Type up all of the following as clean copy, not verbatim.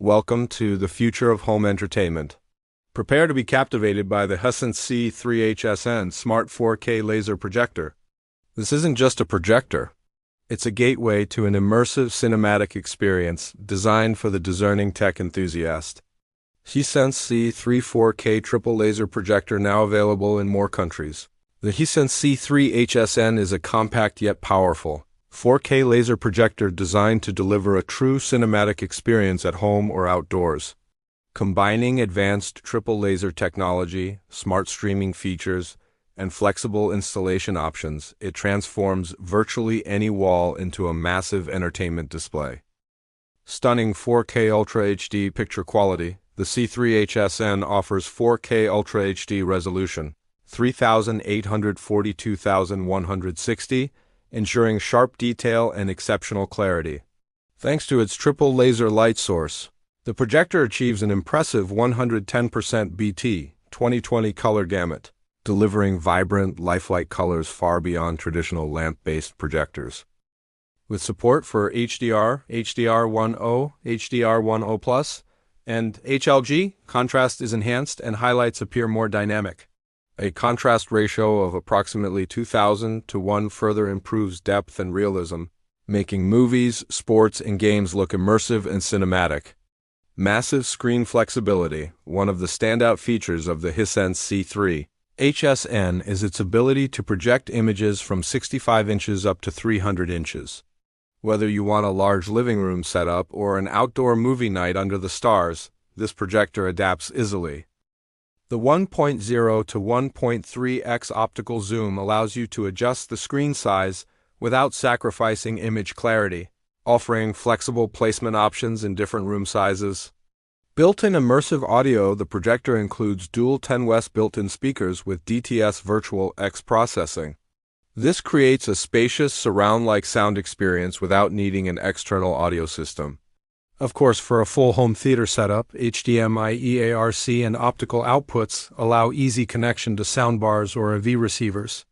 Welcome to the future of home entertainment. Prepare to be captivated by the Hisense C3 HSN Smart 4K Laser Projector. This isn't just a projector. It's a gateway to an immersive cinematic experience designed for the discerning tech enthusiast. Hisense C3 4K Triple Laser Projector now available in more countries. The Hisense C3 HSN is a compact yet powerful 4K laser projector designed to deliver a true cinematic experience at home or outdoors. Combining advanced triple laser technology, smart streaming features, and flexible installation options, it transforms virtually any wall into a massive entertainment display. Stunning 4K Ultra HD picture quality, the C3 HSN offers 4K Ultra HD resolution, 3842,160, ensuring sharp detail and exceptional clarity. Thanks to its triple laser light source, the projector achieves an impressive 110% BT 20/20 color gamut, delivering vibrant, lifelike colors far beyond traditional lamp-based projectors. With support for HDR, HDR10, HDR10+, and HLG, contrast is enhanced and highlights appear more dynamic. A contrast ratio of approximately 2,000 to 1 further improves depth and realism, making movies, sports, and games look immersive and cinematic. Massive screen flexibility, one of the standout features of the Hisense C3 HSN, is its ability to project images from 65 inches up to 300 inches. Whether you want a large living room setup or an outdoor movie night under the stars, this projector adapts easily. The 1.0 to 1.3x optical zoom allows you to adjust the screen size without sacrificing image clarity, offering flexible placement options in different room sizes. Built-in immersive audio, the projector includes dual 10W built-in speakers with DTS Virtual X processing. This creates a spacious, surround-like sound experience without needing an external audio system. Of course, for a full home theater setup, HDMI, EARC, and optical outputs allow easy connection to soundbars or AV receivers.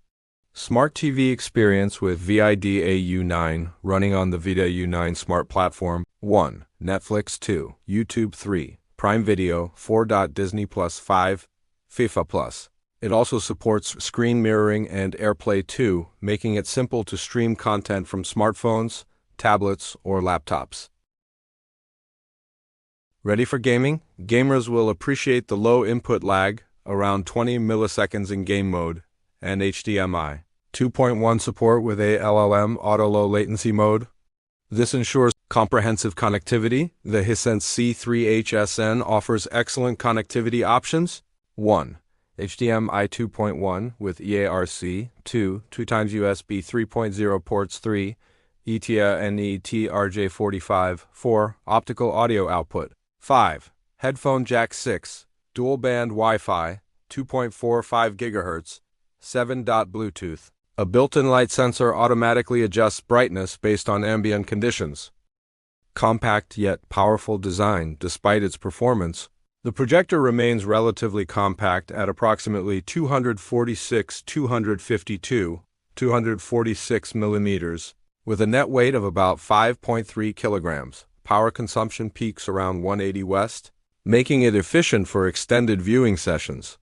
Smart TV experience with VIDAA U9 running on the VIDAA U9 Smart platform. 1. Netflix. 2. YouTube. 3. Prime Video. 4. Disney Plus. 5. FIFA Plus. It also supports screen mirroring and AirPlay 2, making it simple to stream content from smartphones, tablets, or laptops. Ready for gaming? Gamers will appreciate the low input lag, around 20 milliseconds in game mode, and HDMI 2.1 support with ALLM auto low latency mode. This ensures comprehensive connectivity. The Hisense C3 HSN offers excellent connectivity options. 1. HDMI 2.1 with EARC. 2. 2x USB 3.0 ports. 3. ETA NET RJ45. 4. Optical audio output. 5. Headphone jack. 6. Dual band Wi-Fi, 2.45 GHz, 7. Bluetooth. A built-in light sensor automatically adjusts brightness based on ambient conditions. Compact yet powerful design. Despite its performance, the projector remains relatively compact at approximately 246 millimeters, with a net weight of about 5.3 kilograms. Power consumption peaks around 180 W, making it efficient for extended viewing sessions.